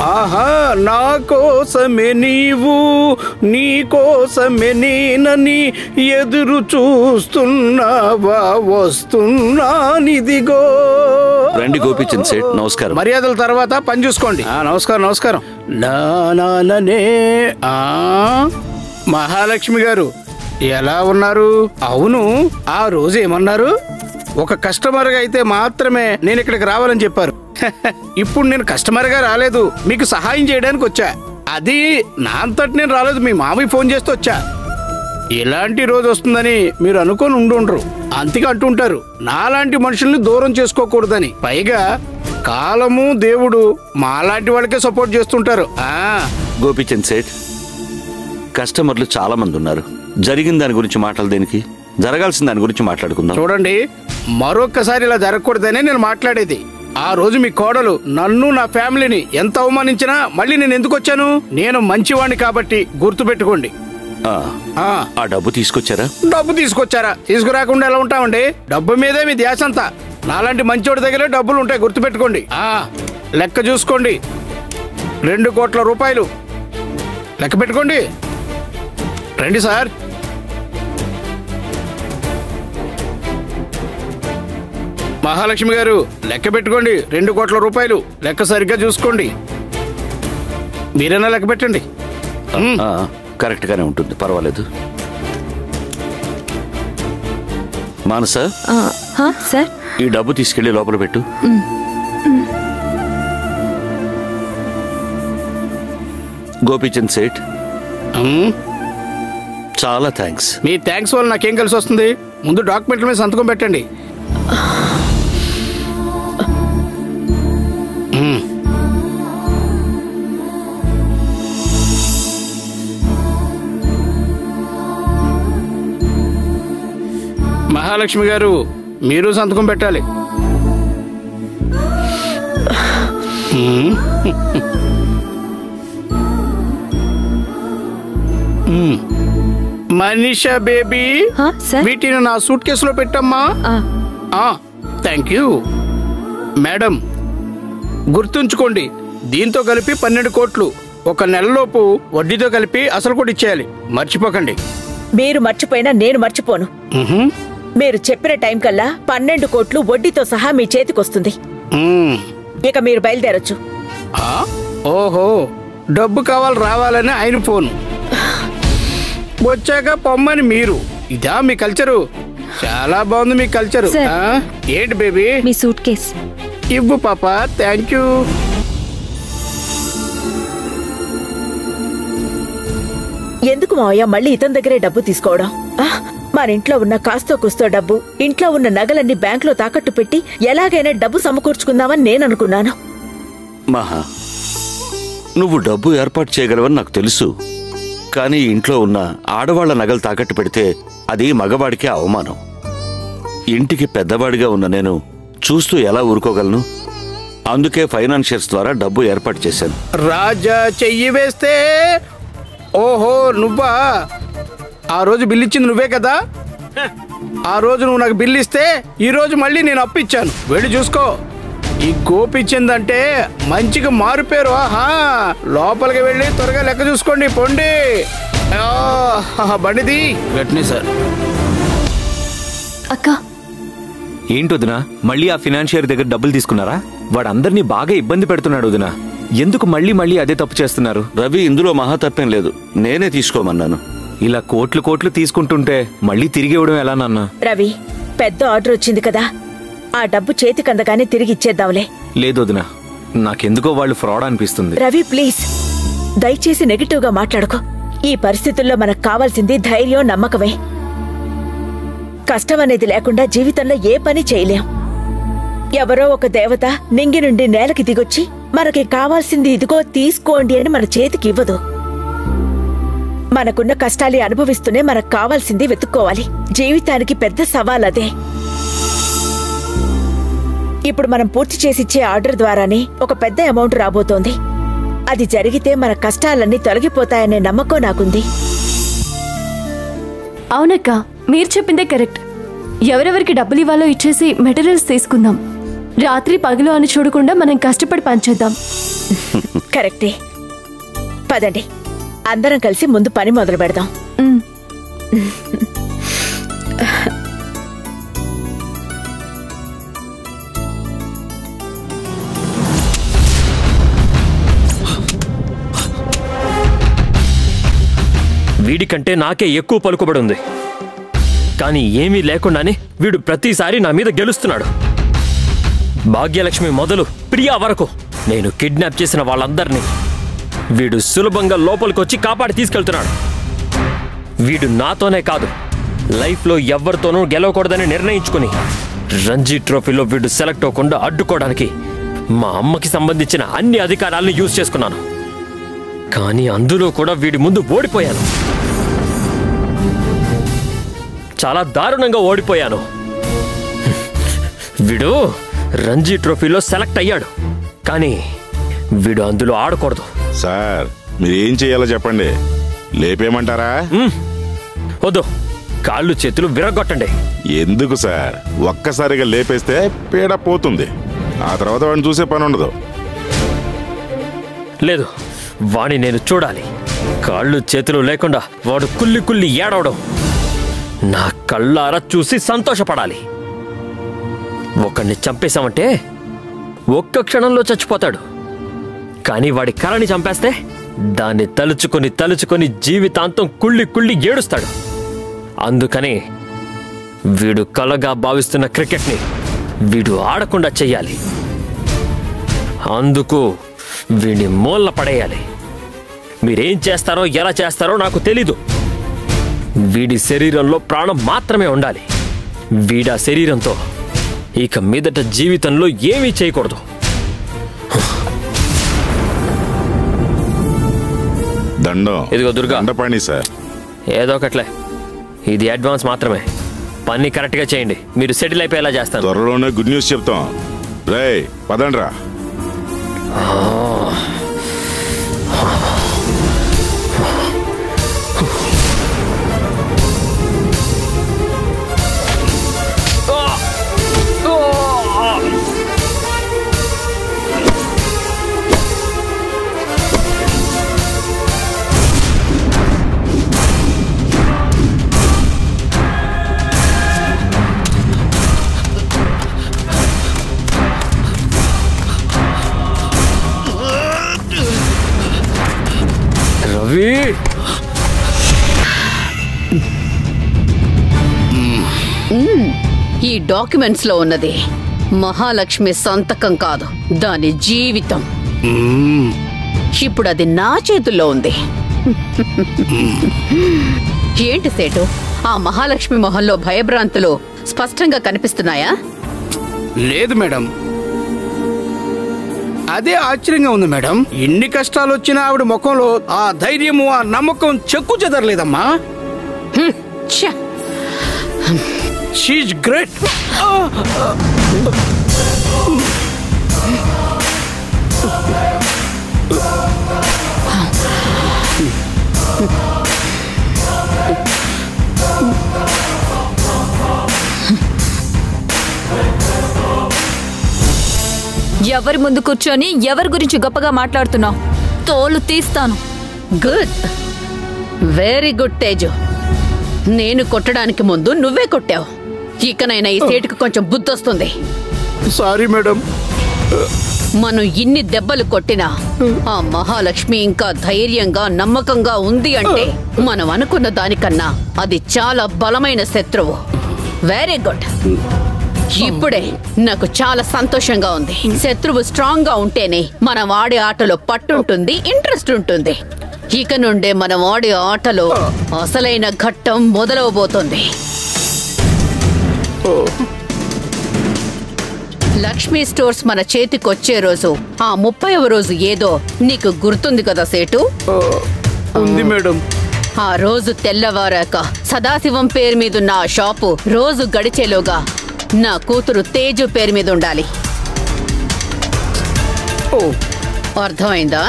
ఆహా నా కోసమే నీవు నీ కోసమే నేనని ఎదురు చూస్తున్నావా వస్తున్నానిదిగో. రండి గోపీచంద్ సేట్, నమస్కారం. మర్యాదల తర్వాత పని చూసుకోండి. నమస్కారం నమస్కారం. నానే మహాలక్ష్మి గారు ఎలా ఉన్నారు? అవును, ఆ రోజు ఏమన్నారు? ఒక కస్టమర్గా అయితే మాత్రమే నేను ఇక్కడికి రావాలని చెప్పారు. ఇప్పుడు నేను కస్టమర్గా రాలేదు, మీకు సహాయం చేయడానికి వచ్చా. అది నా అంతటి నేను రాలేదు, మీ మామయ్య ఫోన్ చేస్తే వచ్చా. ఇలాంటి రోజు వస్తుందని మీరు అనుకొని ఉండుండ్రు, అంతగా అంటుంటారు నాలాంటి మనుషుల్ని దూరం చేసుకోకూడదని. పైగా కాలము దేవుడు మాలాంటి వాళ్ళకే సపోర్ట్ చేస్తుంటారు. గోపీచంద్ సేట్, కస్టమర్లు చాలా మంది ఉన్నారు. జరిగిన దాని గురించి మాట్లాడు దేనికి? జరగాల్సిన దాని గురించి మాట్లాడుకుందాం. చూడండి, మరొక్కసారి ఇలా జరగకూడదనే నేను మాట్లాడేది. ఆ రోజు మీ కోడలు నన్ను నా ఫ్యామిలీని ఎంత అవమానించినా మళ్ళీ నేను ఎందుకు వచ్చాను? నేను మంచివాణ్ణి కాబట్టి గుర్తు పెట్టుకోండి. ఆ డబ్బు తీసుకొచ్చారా? డబ్బు తీసుకొచ్చారా? తీసుకురాకుండా ఎలా ఉంటామండి? డబ్బు మీదే మీ ధ్యాస అంతా. నాలాంటి మంచోడి దగ్గరే డబ్బులు ఉంటాయి, గుర్తు పెట్టుకోండి. లెక్క చూసుకోండి, 2 కోట్ల రూపాయలు లెక్క పెట్టుకోండి. రండి సార్. మహాలక్ష్మి గారు లెక్క పెట్టుకోండి, 2 కోట్ల రూపాయలు. లెక్క సరిగ్గా చూసుకోండి. మీరైనా లెక్క పెట్టండి. కరెక్ట్ గానే ఉంటుంది, పర్వాలేదు. మానస, సార్, ఈ డబ్బు తీసుకెళ్లి లోపల పెట్టు. గోపీచంద్ సేట్, చాలా థ్యాంక్స్. మీ థ్యాంక్స్ వల్ల నాకేం కలిసి వస్తుంది? ముందు డాక్యుమెంట్ల మీద సంతకం పెట్టండి. మహాలక్ష్మి గారు మీరు సంతకం పెట్టాలి. మనీషా బేబీ, వీటిని నా సూట్ కేసులో పెట్టమ్మా. Thank you madam. గుర్తుంచుకోండి, దీంతో కలిపి 12 కోట్లు. 1 నెలలోపు వడ్డీతో కలిపి అసలు కూడా ఇచ్చేయాలి, మర్చిపోకండి. మీరు మర్చిపోయినా నేను మర్చిపోను. మీరు చెప్పిన టైం కల్లా 12 కోట్లు వడ్డీతో సహా మీ చేతికొస్తుంది. ఇక మీరు బయలుదేరొచ్చు. ఓహో, డబ్బు కావాలి రావాలని ఆయన ఫోను, వచ్చాక పొమ్మని మీరు. ఇదా మీ కల్చరు? చాలా బాగుంది మీ కల్చరు. ఏంటి బేబీ? మీ సూట్ కేస్ ఇవ్వు పాప. Thank you. ఎందుకు మావయ్య మళ్ళీ ఇతని దగ్గరే డబ్బు తీసుకోవడం? మన ఇంట్లో ఉన్న కాస్తో కూస్తో డబ్బు, ఇంట్లో ఉన్న నగలన్నీ బ్యాంకులో తాకట్టు పెట్టి ఎలాగైనా డబ్బు సమకూర్చుకుందామని నేను అనుకున్నాను. మహా, నువ్వు డబ్బు ఏర్పాటు చేయగలవని నాకు తెలుసు. కానీ ఇంట్లో ఉన్న ఆడవాళ్ల నగలు తాకట్టు పెడితే అది మగవాడికే అవమానం. ఇంటికి పెద్దవాడిగా ఉన్న నేను చూస్తూ ఎలా ఊరుకోగలను? అందుకే ఫైనాన్షియర్స్ ద్వారా డబ్బు ఏర్పాటు చేశాను. రాజా చెయ్యి వేస్తే. ఓహో నువ్వా? ఆ రోజు బిల్లు ఇచ్చింది నువ్వే కదా? ఆ రోజు నువ్వు నాకు బిల్లు ఇస్తే ఈ రోజు మళ్ళీ నేను అప్పు ఇచ్చాను. వెళ్ళి చూసుకో. ఈ గోపిచ్చిందంటే మంచిగా మారిపోయారు. లోపలికి వెళ్ళి త్వరగా లెక్క చూసుకోండి. పొండి బండిది. వెట్ని సార్. అక్క, ఏంటి వదినా, మళ్ళీ ఆ ఫినాన్షియర్ దగ్గర డబ్బులు తీసుకున్నారా? వాడు అందరినీ బాగా ఇబ్బంది పెడుతున్నాడు వదినా. ఎందుకు మళ్ళీ మళ్ళీ అదే తప్పు చేస్తున్నారు? రవి, ఇందులో మహా తప్పేం లేదు, నేనే తీసుకోమన్నాను. ఇలా కోట్లు కోట్లు తీసుకుంటుంటే మళ్ళీ తిరిగి ఇవ్వడం ఎలా నాన్న? రవి, పెద్ద ఆర్డర్ వచ్చింది కదా, ఆ డబ్బు చేతికి అందగానే తిరిగి ఇచ్చేద్దాంలే. లేదు వదినా, నాకెందుకో వాళ్ళు ఫ్రాడ్ అనిపిస్తుంది. రవి ప్లీజ్, దయచేసి నెగిటివ్ గా మాట్లాడుకో. ఈ పరిస్థితుల్లో మనకు కావాల్సింది ధైర్యం, నమ్మకమే. కష్టం అనేది లేకుండా జీవితంలో ఏ పని చేయలేం. ఎవరో ఒక దేవత నింగి నుండి నేలకి దిగొచ్చి మనకి కావాల్సింది ఇదిగో తీసుకోండి అని మన చేతికి ఇవ్వదు. మనకున్న కష్టాలు అనుభవిస్తూనే మనకు కావాల్సింది వెతుక్కోవాలి. జీవితానికి పెద్ద సవాల్ అదే. ఇప్పుడు మనం పూర్తి చేసిచ్చే ఆర్డర్ ద్వారానే ఒక పెద్ద అమౌంట్ రాబోతోంది. అది జరిగితే మన కష్టాలన్నీ తొలగిపోతాయనే నమ్మకం నాకుంది. అవునక్క, మీరు చెప్పిందే కరెక్ట్. ఎవరెవరికి డబ్బులు ఇవ్వాలో ఇచ్చేసి మెటీరియల్స్ తీసుకుందాం. రాత్రి పగలు అని చూడకుండా మనం కష్టపడి పనిచేద్దాం. కరెక్టే. పదండి, అందరం కలిసి ముందు పని మొదలు పెడదాం. వీడికంటే నాకే ఎక్కువ పలుకుబడి ఉంది, కానీ ఏమీ లేకుండానే వీడు ప్రతిసారి నా మీద గెలుస్తున్నాడు. భాగ్యలక్ష్మి మొదలు ప్రియా వరకు నేను కిడ్నాప్ చేసిన వాళ్ళందరినీ వీడు సులభంగా లోపలికొచ్చి కాపాడి తీసుకెళ్తున్నాడు. వీడు నాతోనే కాదు, లైఫ్లో ఎవరితోనూ గెలవకూడదని నిర్ణయించుకుని రంజీ ట్రోఫీలో వీడు సెలెక్ట్ అవ్వకుండా అడ్డుకోవడానికి మా అమ్మకి సంబంధించిన అన్ని అధికారాలను యూజ్ చేసుకున్నాను. కానీ అందులో కూడా వీడి ముందు ఓడిపోయాను. చాలా దారుణంగా ఓడిపోయాను. వీడు రంజీ ట్రోఫీలో సెలెక్ట్ అయ్యాడు, కానీ వీడు అందులో ఆడకూడదు. సార్, మీరేం చేయాలో చెప్పండి. లేపేయమంటారా? వద్దు, కాళ్ళు చేతులు విరగొట్టండి. ఎందుకు సార్? ఒక్కసారిగా లేపేస్తే పీడ పోతుంది, ఆ తర్వాత వాడిని చూసే పని ఉండదు. లేదు, వాణ్ణి నేను చూడాలి. కాళ్ళు చేతులు లేకుండా వాడు కుల్లి కుల్లి ఏడవడం నా కళ్ళారా చూసి సంతోషపడాలి. ఒకడిని చంపేశామంటే ఒక్క క్షణంలో చచ్చిపోతాడు, కానీ వాడి కళని చంపేస్తే దాన్ని తలుచుకొని తలుచుకొని జీవితాంతం కుళ్ళి కుళ్ళి ఏడుస్తాడు. అందుకని వీడు కలగా భావిస్తున్న క్రికెట్ని వీడు ఆడకుండా చెయ్యాలి. అందుకు వీడిని మూలన పడేయాలి. మీరేం చేస్తారో ఎలా చేస్తారో నాకు తెలీదు. వీడి శరీరంలో ప్రాణం మాత్రమే ఉండాలి. వీడా శరీరంతో ఇక మీదట జీవితంలో ఏమీ చేయకూడదు. దండం. ఇదిగో దుర్గా, దండపాణి సార్. ఏదో ఒకట్లే, ఇది అడ్వాన్స్ మాత్రమే. పని కరెక్ట్గా చేయండి, మీరు సెటిల్ అయిపోయేలా చేస్తాను. త్వరలోనే గుడ్ న్యూస్ చెప్తాం. రేయ్, పదండ్రా. రవి, ఈ డాక్యుమెంట్స్ లో ఉన్నది మహాలక్ష్మి సంతకం కాదు, దాని జీవితం. ఇప్పుడు అది నా చేతుల్లో ఉంది. ఏంటి సేటు, ఆ మహాలక్ష్మి మొహంలో భయభ్రాంతులు స్పష్టంగా కనిపిస్తున్నాయా? లేదు మేడం, అదే ఆశ్చర్యంగా ఉంది మేడం. ఎన్ని కష్టాలు వచ్చినా ఆవిడ ముఖంలో ఆ ధైర్యము ఆ నమ్మకం చెక్కు చెదరలేదమ్మా. She is great. ఎవరి ముందు కూర్చొని ఎవరి గురించి గొప్పగా మాట్లాడుతున్నావు? తోలు తీస్తాను. Good, very good Teju. నేను కొట్టడానికి ముందు నువ్వే కొట్టావు. ఇకనైనా ఈ సేటుకు కొంచెం బుద్ధి వస్తుంది. Sorry madam. మనం ఇన్ని దెబ్బలు కొట్టినా ఆ మహాలక్ష్మి ఇంకా ధైర్యంగా నమ్మకంగా ఉంది అంటే మనం అనుకున్న దానికన్నా అది చాలా బలమైన శత్రువు. Very good. ఇప్పుడే నాకు చాలా సంతోషంగా ఉంది. శత్రువు స్ట్రాంగ్ గా ఉంటేనే మనం ఆడే ఆటలో పట్టుంటుంది, ఇంట్రెస్ట్ ఉంటుంది. ఇక నుండే మనం ఆడే ఆటలో అసలైన ఘట్టం మొదలవబోతోంది. లక్ష్మీ స్టోర్స్ మన చేతికొచ్చే రోజు, ఆ 30వ రోజు ఏదో నీకు గుర్తుంది కదా సేటు? ఉంది మేడం. ఆ రోజు తెల్లవారాక సదాశివం పేరు మీదున్న ఆ షాపు రోజు గడిచేలోగా నా కూతురు తేజు పేరు మీద ఉండాలి. అర్థమైందా?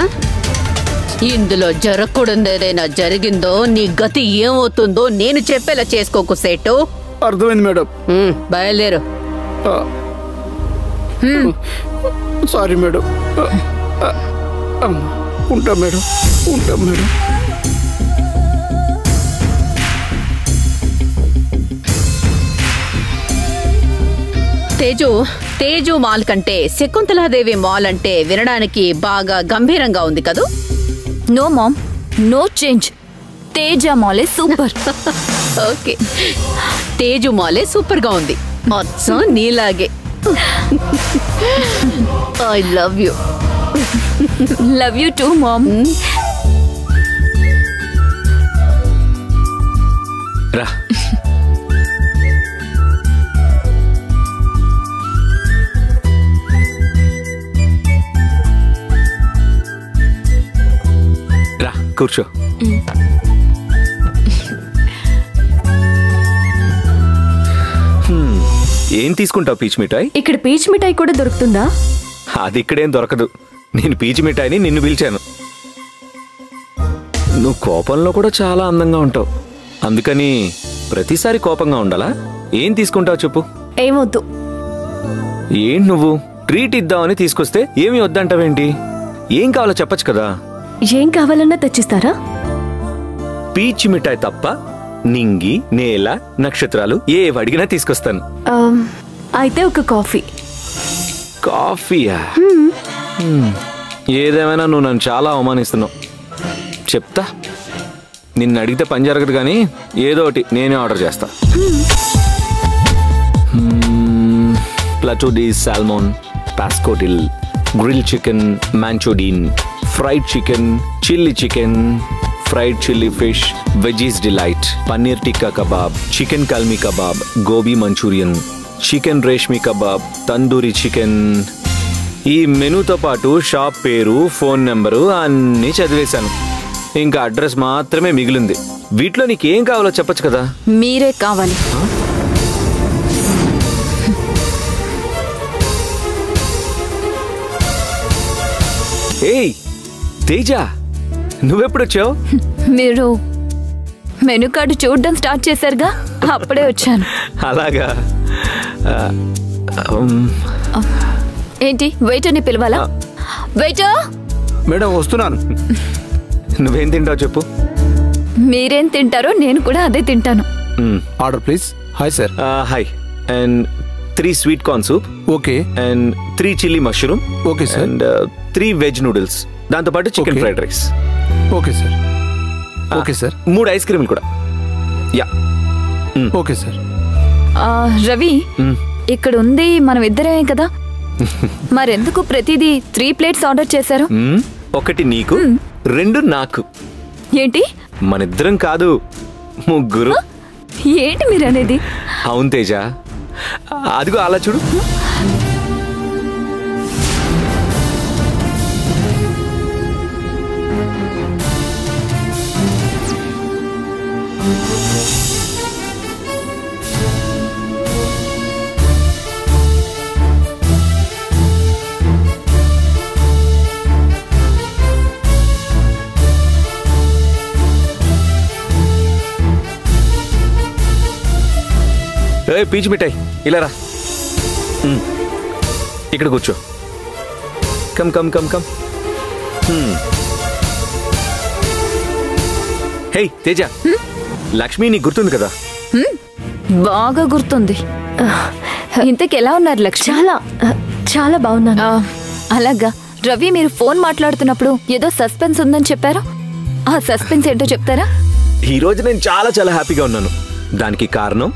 ఇందులో జరగకూడదేదైనా జరిగిందో నీ గతి ఏమవుతుందో నేను చెప్పేలా చేసుకోకు సేటు. అర్థమైంది మేడం. బయలుదేరు. Sorry madam. ఉంటాం మేడం, ఉంటాం మేడం. తేజు మాల్ కంటే శకుంతలాదేవి మాల్ అంటే వినడానికి బాగా గంభీరంగా ఉంది కదూ? No ma'am, no change. Teja మాలే సూపర్. ఓకే, తేజు మాలే సూపర్ గా ఉంది. అచ్చం నీలాగే. I love you. Love you too ma'am. రా. రా కూర్చో. ఏం తీసుకుంటావు పీచ్ మిఠాయి? ఇక్కడ పీచ్ మిఠాయి కూడా దొరుకుతుందా? అది ఇక్కడేం దొరకదు. నేను పీచ్ మిఠాయిని నిన్ను పిలిచాను. నువ్వు కోపంలో కూడా చాలా అందంగా ఉంటావు. అందుకని ప్రతిసారి కోపంగా ఉండాలా? ఏం తీసుకుంటావు చెప్పు. ఏమొద్దు. ఏం నువ్వు ట్రీట్ ఇద్దామని తీసుకొస్తే ఏమి వద్దంటావేంటి? ఏం కావాలో చెప్పచ్చు కదా. ఏం కావాలన్నా తెచ్చిస్తారా? పీచ్ మిఠాయి తప్ప నింగి, నేల, నక్షత్రాలు ఏవి అడిగినా తీసుకొస్తాను. అయితే ఒక కాఫీ. కాఫీయా? ఏదేమైనా నువ్వు నన్ను చాలా అవమానిస్తున్నావు. చెప్తా, నిన్ను అడిగితే పని జరగదు కానీ ఏదో ఒకటి నేనే ఆర్డర్ చేస్తా. ప్లాటో డి సాల్మోన్, పాస్కోటిల్, గ్రిల్ చికెన్, మాంచోడీన్, fried chicken, chilli chicken, fried chilli fish, veggies delight, paneer tikka kebab, chicken kalmi kebab, gobi Manchurian, chicken reshmi kebab, tandoori chicken. ఈ మెనూతో పాటు షాప్ పేరు, ఫోన్ నెంబరు అన్నీ చదివేశాను. ఇంకా అడ్రస్ మాత్రమే మిగిలింది. వీటిలో నీకేం కావాలో చెప్పచ్చు కదా. మీరే కావాలి. ఏయ్ తేజ, నువ్వెప్పుడొచ్చావు? మీరు మెనూ కార్డు చూడడం స్టార్ట్ చేశారుగా, అప్పుడే వచ్చాను. అలాగా? ఏంటి, వెయిటర్ని పిలవాలా? వెయిటర్! మేడం వస్తున్నాను. నువ్వేం తింటావు చెప్పు. మీరేం తింటారో నేను కూడా అదే తింటాను. Order please. Hi sir. Hi. And 3 sweet corn soup. Okay. And 3 chilli mushroom. Okay sir. And 3 veg noodles, దాంతో పాటు chicken fried rice. Okay sir. Okay sir. 3 ice క్రీమ్లు కూడా. యా. Okay sir. రవి, ఇక్కడ ఉంది మనం ఇద్దరమే కదా, మరెందుకు ప్రతిదీ 3 ప్లేట్స్ ఆర్డర్ చేశారు? 1 నీకు, 2 నాకు. ఏంటి, మనిద్దరం కాదు, 3. ఏంటి మీరు అనేది? అవును తేజ, అదిగో అలా చూడు. పీచ్ మిఠాయి ఇలా రా. ఇక్కడ కూర్చో. Come come come come. Hey Teja, Lakshmi నీకు గుర్తుంది కదా? బాగా గుర్తుంది. ఇంతకు ఎలా ఉన్నారు లక్ష్మి? చాలా చాలా బాగున్నాను. అలాగా. రవి, మీరు ఫోన్ మాట్లాడుతున్నప్పుడు ఏదో సస్పెన్స్ ఉందని చెప్పారు. ఆ సస్పెన్స్ ఏంటో చెప్తారా? ఈ రోజు నేను చాలా చాలా హ్యాపీగా ఉన్నాను. దానికి కారణం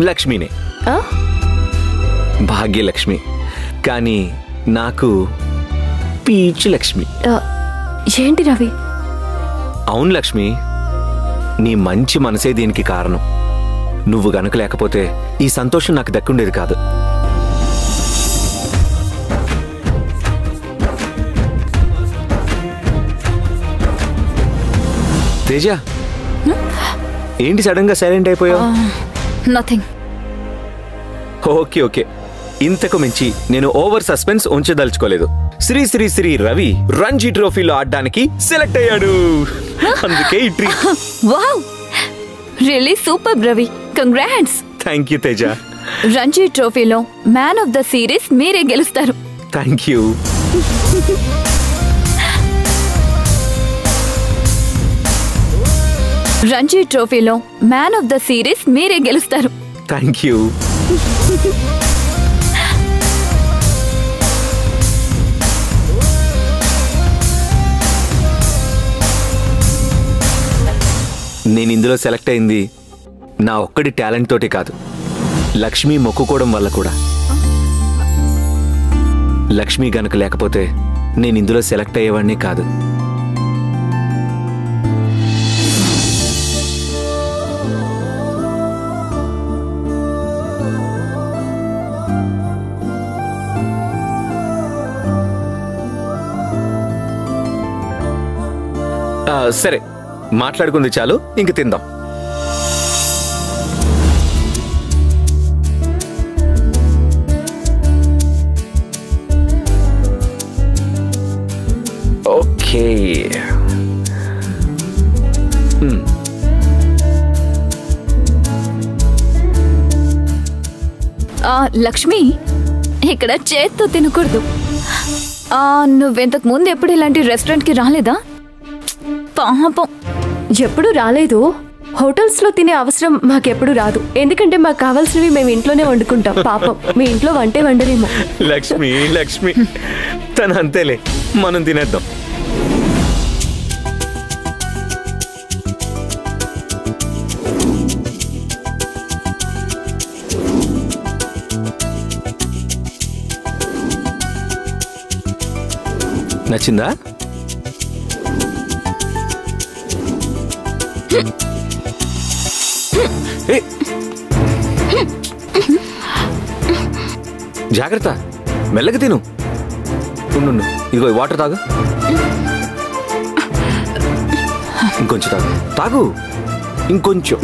లక్ష్మినే, భాగ్యలక్ష్మి. కానీ నాకు పీచ్ లక్ష్మి. ఏంటి రవి? అవును లక్ష్మి, నీ మంచి మనసే దీనికి కారణం. నువ్వు గనుక లేకపోతే ఈ సంతోషం నాకు దక్కుండేది కాదు. తేజ, ఏంటి సడన్ గా సైలెంట్ అయిపోయావు? నథింగ్. ఓకే ఓకే, ఇంతకు మించి నేను ఓవర్ సస్పెన్స్ ఉంచదలుచుకోలేదు. శ్రీ శ్రీ శ్రీ రవి రంజీ ట్రోఫీలో ఆడడానికి సెలెక్ట్ అయ్యాడు. అందుకే ఈ treat. Wow, really super Ravi, congrats. Thank you Teja. Ranji ట్రోఫీలో మ్యాన్ ఆఫ్ ద సిరీస్ మీరే గెలుస్తారు. Thank you. రంజీ ట్రోఫీలో మ్యాన్ ఆఫ్ ద సిరీస్ మీరే గెలుస్తారు. Thank you. నేను ఇందులో సెలెక్ట్ అయింది నా ఒక్కడి టాలెంట్ తోటి కాదు, లక్ష్మి మొక్కుకోవడం వల్ల కూడా. లక్ష్మి గనక లేకపోతే నేను ఇందులో సెలెక్ట్ అయ్యేవాడిని కాదు. సరే, మాట్లాడుకుంది చాలు, ఇంక తిందాం. ఓకే. లక్ష్మి, ఇక్కడ చేత్తో తినకూడదు. నువ్వెంతకు ముందు ఎప్పుడు ఇలాంటి రెస్టారెంట్కి రాలేదా? పాపం. ఎప్పుడు రాలేదు. హోటల్స్ లో తినే అవసరం మాకెప్పుడు రాదు, ఎందుకంటే మాకు కావాల్సినవి మేము ఇంట్లోనే వండుకుంటాం. పాపం మీ ఇంట్లో వంటే వండరేమో. లక్ష్మి లక్ష్మి తను అంతేలే, మనం తినేద్దాం. నచ్చిందా? జాగ్రత్త, మెల్లగా తిను. ఉండు, ఇదిగో వాటర్ తాగు. ఇంకొంచెం తాగు, తాగు ఇంకొంచెం.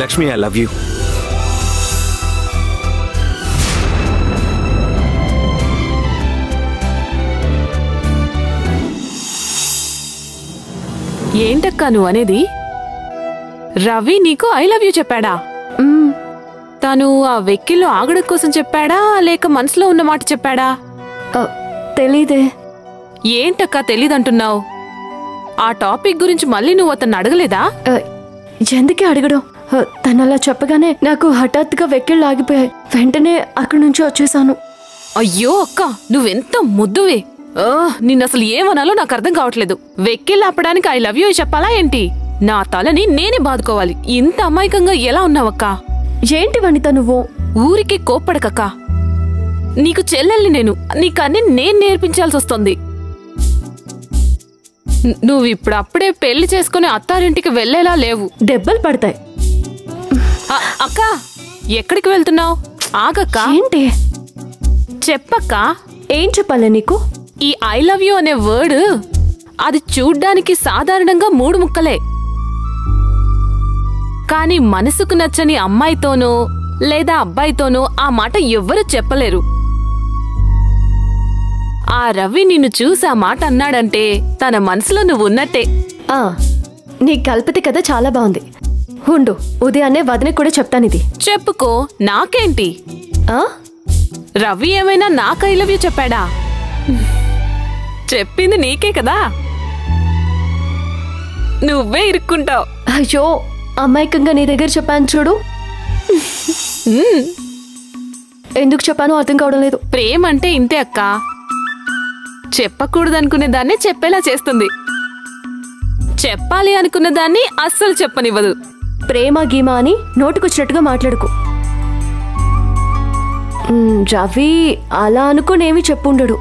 Lakshmi, I love you. ఏంటక్కా నువ్వు అనేది? రవి నీకు ఐ లవ్ యూ చెప్పాడా? తను ఆ వెక్కిల్లో ఆగడం కోసం చెప్పాడా, లేక మనసులో ఉన్న మాట చెప్పాడా? తెలీదే. ఏంటక్కా తెలీదంటున్నావు? ఆ టాపిక్ గురించి మళ్ళీ నువ్వు అతన్ని అడగలేదా? ఎందుకే అడగడం? తను అలా చెప్పగానే నాకు హఠాత్తుగా వెక్కిళ్ళు ఆగిపోయాయి. వెంటనే అక్కడి నుంచి వచ్చేసాను. అయ్యో అక్క, నువ్వెంత ముద్దువే. నిన్నసలు ఏమనాలో నాకు అర్థం కావట్లేదు. వెక్కిళ్ళు ఆపడానికి ఐ లవ్ యూ చెప్పాలా ఏంటి? నా తలని నేనే బాదుకోవాలి. ఇంత అమాయకంగా ఎలా ఉన్నావక్కా? ఏంటి వనిత నువ్వు? ఊరికి కోప్పడకక్కా. నీకు చెల్లెల్ని నేను, నీకన్నీ నేను నేర్పించాల్సి వస్తుంది. నువ్వు ఇప్పుడప్పుడే పెళ్లి చేసుకుని అత్తారింటికి వెళ్లేలా లేవు. దెబ్బలు పడతాయి. అక్క, ఎక్కడికి వెళ్తున్నావు? ఆగక్క. ఏంటి? చెప్పక్క. ఏం చెప్పాలి నీకు? ఈ ఐ లవ్ యూ అనే వర్డ్ అది చూడ్డానికి సాధారణంగా 3 ముక్కలే. కానీ మనసుకు నచ్చని అమ్మాయితోనో లేదా అబ్బాయితోనో ఆ మాట ఎవ్వరూ చెప్పలేరు. ఆ రవి నిన్ను చూసి ఆ మాట అన్నాడంటే తన మనసులో నువ్వు ఉన్నట్టే. నీ కల్పతి కథ చాలా బాగుంది. ఉండు, ఉదయాన్నే వదిన కూడా చెప్తానిది. చెప్పుకో, నాకేంటి. రవి ఏమైనా నాకు ఐ లవ్ యూ చెప్పాడా? చెప్పింది నీకే కదా, నువ్వే ఇరుక్కుంటావు. అయ్యో, అమాయకంగా నీ దగ్గర చెప్పాను చూడు. ఎందుకు చెప్పానో అర్థం కావడం లేదు. ప్రేమ అంటే ఇంతే అక్క, చెప్పకూడదనుకునే దాన్ని చెప్పేలా చేస్తుంది, చెప్పాలి అనుకున్న దాన్ని అస్సలు చెప్పనివ్వదు. ప్రేమ గీమా అని నోటికొచ్చినట్టుగా మాట్లాడుకో. రవి అలా అనుకునేమి చెప్పుండడు.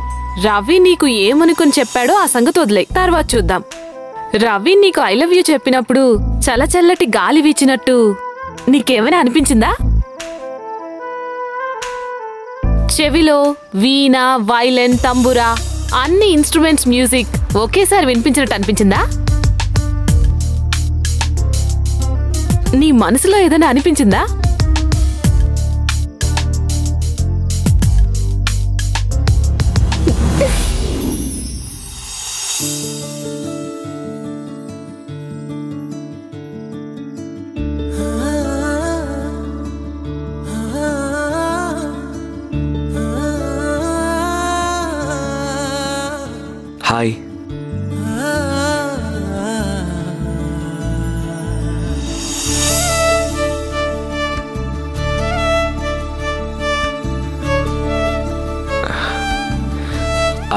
రవి నీకు ఏమనుకుని చెప్పాడో ఆ సంగతి వదిలే, తర్వాత చూద్దాం. రవి నీకు ఐ లవ్ యూ చెప్పినప్పుడు చల్లచల్లటి గాలి వీచినట్టు నీకేమైనా అనిపించిందా? చెవిలో వీణ, వైలెన్, తంబురా అన్ని ఇన్స్ట్రుమెంట్స్ మ్యూజిక్ ఒకేసారి వినిపించినట్టు అనిపించిందా? నీ మనసులో ఏదైనా అనిపించిందా?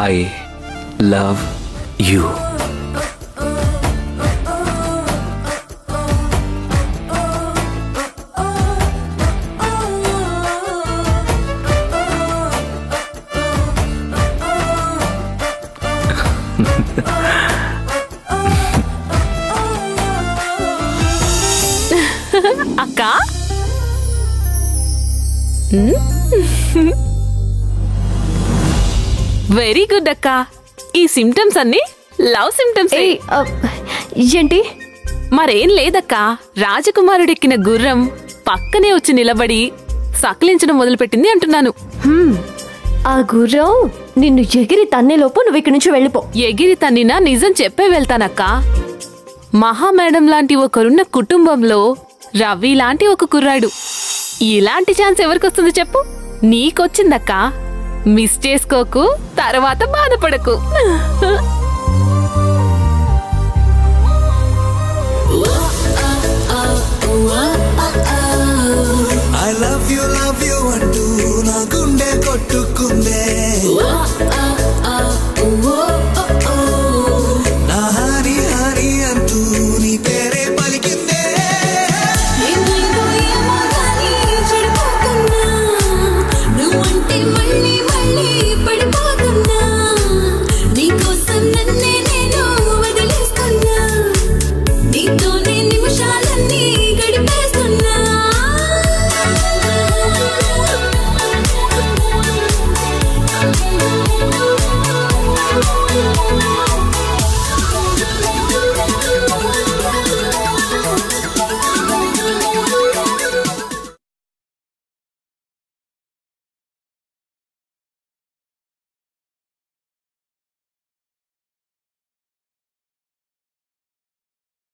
I love you. అక్క వెరీ గుడ్ అక్క. ఈ సిమ్టమ్స్ అన్ని లవ్ సిమ్టమ్స్. ఏంటి? మరేం లేదక్క, రాజకుమారుడెక్కిన గుర్రం పక్కనే వచ్చి నిలబడి సకిలించడం మొదలుపెట్టింది అంటున్నాను. ఆ గుర్రం నిన్ను ఎగిరి తన్నేలోపు నువ్వు ఇక్కడి నుంచి వెళ్ళిపో. ఎగిరి తన్నినా నిజం చెప్పే వెళ్తానక్క. మహా మేడం లాంటి ఒకరున్న కుటుంబంలో రవి లాంటి ఒక కుర్రాడు. ఇలాంటి ఛాన్స్ ఎవరికొస్తుంది చెప్పు? నీకొచ్చిందక్క. మిస్ చేసుకోకు, తర్వాత బాధపడకు. I love you అంటూ నా గుండె కొట్టుకుందే. నా హరి హరి అంటూ నీ పేరే పలికిందే.